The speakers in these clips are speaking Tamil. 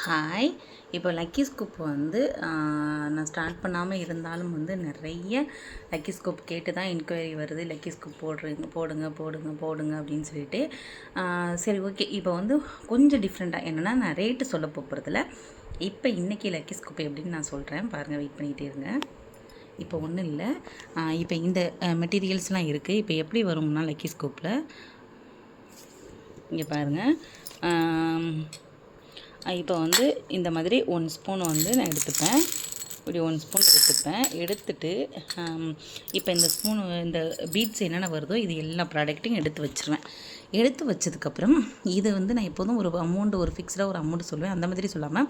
ஹாய். இப்போ லக்கி ஸ்கூப் வந்து நான் ஸ்டார்ட் பண்ணாமல் இருந்தாலும் வந்து நிறைய லக்கி ஸ்கூப் கேட்டு தான் என்கொயரி வருது. லக்கி ஸ்கூப் போடுங்க அப்படின்னு சொல்லிட்டு. சரி, ஓகே. இப்போ வந்து கொஞ்சம் டிஃப்ரெண்ட்டாக என்னென்னா, நான் ரேட்டு சொல்ல போகிறதில்ல. இப்போ இன்றைக்கி லக்கி ஸ்கூப் எப்படின்னு நான் சொல்கிறேன், பாருங்கள், வெயிட் பண்ணிகிட்டே இருங்க. இப்போ ஒன்றும் இல்லை, இப்போ இந்த மெட்டீரியல்ஸ்லாம் இருக்குது. இப்போ எப்படி வரும்னா, லக்கி ஸ்கூப்பில் இங்கே பாருங்கள். இப்போ வந்து இந்த மாதிரி 1 ஸ்பூன் வந்து நான் எடுத்துப்பேன். இப்படி 1 ஸ்பூன் எடுத்துட்டு இப்போ இந்த இந்த பீட்ஸ் என்னென்ன வருதோ இது எல்லா ப்ராடக்ட்டையும் எடுத்து வச்சுருவேன். எடுத்து வச்சதுக்கப்புறம் இது வந்து நான் எப்போதும் ஒரு அமௌண்ட்டு, ஒரு ஃபிக்ஸ்டாக ஒரு அமௌண்ட்டு சொல்லுவேன். அந்த மாதிரி சொல்லாமல்,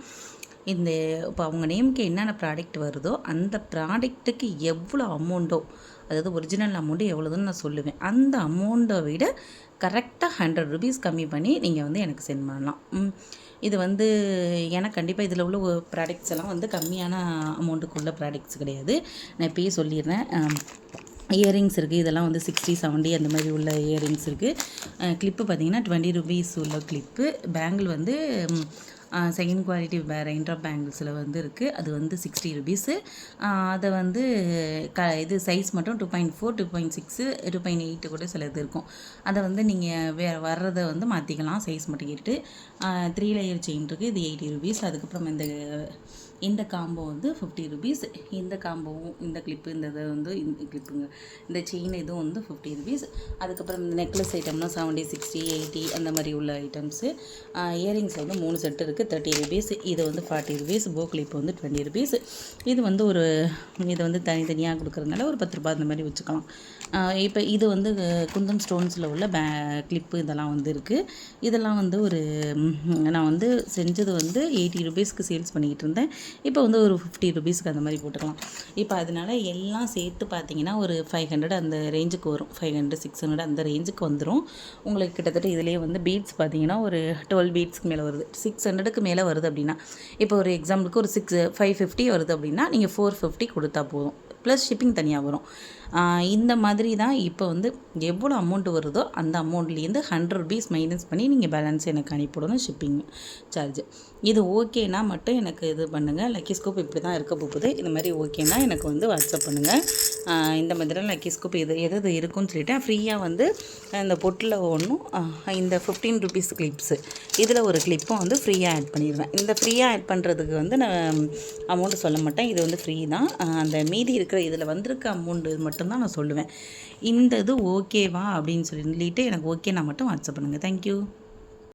இப்போ அவங்க நேமுக்கு என்னென்ன ப்ராடக்ட் வருதோ அந்த ப்ராடக்ட்டுக்கு எவ்வளோ அமௌண்ட்டோ, அதாவது ஒரிஜினல் அமௌண்ட்டு எவ்வளோதுன்னு நான் சொல்லுவேன். அந்த அமௌண்ட்டை விட கரெக்டாக 100 ருபீஸ் கம்மி பண்ணி நீங்கள் வந்து எனக்கு சென்ட் பண்ணலாம். இது வந்து ஏன்னா கண்டிப்பாக இதில் உள்ள ப்ராடக்ட்ஸ் எல்லாம் வந்து கம்மியான அமௌண்ட்டுக்குள்ள ப்ராடக்ட்ஸ் கிடையாது. நான் இப்போயே சொல்லிடுறேன். இயரிங்ஸ் இருக்குது, இதெல்லாம் வந்து 60, 70 அந்த மாதிரி உள்ள இயரிங்ஸ் இருக்குது. கிளிப்பு பார்த்திங்கன்னா 20 ருபீஸ் உள்ள கிளிப்பு. பேங்கிள் வந்து செகண்ட் குவாலிட்டி ரெயின் ட்ராப் பேங்கிள்ஸில் வந்து இருக்குது. அது வந்து 60 ருபீஸு. அதை வந்து இது சைஸ் மட்டும் 2.4, 2.6, 2.8 கூட சில இது இருக்கும். அதை வந்து நீங்கள் வர்றதை வந்து மாற்றிக்கலாம், சைஸ் மட்டும் கேட்டு. 3 லேயர் செயின் இருக்குது, இது 80 ருபீஸ். அதுக்கப்புறம் இந்த காம்போ வந்து 50 ருபீஸ். இந்த காம்போவும், இந்த கிளிப்பு, இந்த இதை வந்து இந்த கிளிப்புங்க, இந்த செயின் இதுவும் வந்து 50 ருபீஸ். அதுக்கப்புறம் இந்த நெக்லஸ் ஐட்டம்னா 70, 60, 80 அந்த மாதிரி உள்ள ஐட்டம்ஸு. இயரிங்ஸ் வந்து 3 செட்டு இருக்குது, 30 ருபீஸ். இது வந்து 40 ருபீஸ். போ கிளிப்பு வந்து 20 ருபீஸ். இது வந்து இது வந்து தனித்தனியாக கொடுக்குறதுனால ஒரு 10 ரூபா அந்த மாதிரி வச்சுக்கலாம். இப்போ இது வந்து குந்தன் ஸ்டோன்ஸில் உள்ள கிளிப்பு இதெல்லாம் வந்து இருக்குது. இதெல்லாம் வந்து நான் வந்து செஞ்சது வந்து 80 ருபீஸ்க்கு சேல்ஸ் பண்ணிக்கிட்டு இருந்தேன். இப்போ வந்து ஒரு 50 ருபீஸ்க்கு அந்த மாதிரி போட்டுக்கலாம். இப்போ அதனால் எல்லாம் சேர்த்து பார்த்தீங்கன்னா ஒரு 500 அந்த ரேஞ்சுக்கு வரும். 500, 600 அந்த ரேஞ்சுக்கு வந்துடும் உங்களுக்கு. கிட்டத்தட்ட இதிலே வந்து பீட்ஸ் பார்த்தீங்கன்னா ஒரு 12 பீட்ஸ்க்கு மேலே வருது. 600க்கு மேலே வருது அப்படின்னா, இப்போ ஒரு எக்ஸாம்பிளுக்கு ஒரு 550 வருது அப்படின்னா நீங்கள் 450 கொடுத்தா போதும். ப்ளஸ் ஷிப்பிங் தனியாக வரும். இந்த மாதிரி தான் இப்போ வந்து எவ்வளோ அமௌண்ட் வருதோ அந்த அமௌண்ட்லேருந்து 100 ருபீஸ் மைனஸ் பண்ணி நீங்கள் பேலன்ஸ் எனக்கு அனுப்பிவிடணும், ஷிப்பிங் சார்ஜ். இது ஓகேனா மட்டும் எனக்கு இது பண்ணுங்கள். லக்கி ஸ்கூப் இப்படி தான் இருக்க போகுது. இந்த மாதிரி ஓகேனா எனக்கு வந்து வாட்ஸ்அப் பண்ணுங்கள். இந்த மாதிரி லக்கி ஸ்கூப் எது இருக்குன்னு சொல்லிவிட்டு ஃப்ரீயாக வந்து இந்த பொட்டில் ஒன்றும், இந்த 15 ருபீஸ் கிளிப்ஸு, இதில் ஒரு கிளிப்பும் வந்து ஃப்ரீயாக ஆட் பண்ணிடுவேன். இந்த ஃப்ரீயாக ஆட் பண்ணுறதுக்கு வந்து நான் அமௌண்ட்டு சொல்ல மாட்டேன். இது வந்து ஃப்ரீ தான். அந்த மீதி இருக்கிற இதில் வந்திருக்க அமௌண்ட்டு மட்டும்தான் நான் சொல்லுவேன். இந்த இது ஓகேவா அப்படின்னு சொல்லிட்டு எனக்கு ஓகேனா மட்டும் வாட்ஸ்அப் பண்ணுங்கள். தேங்க்யூ.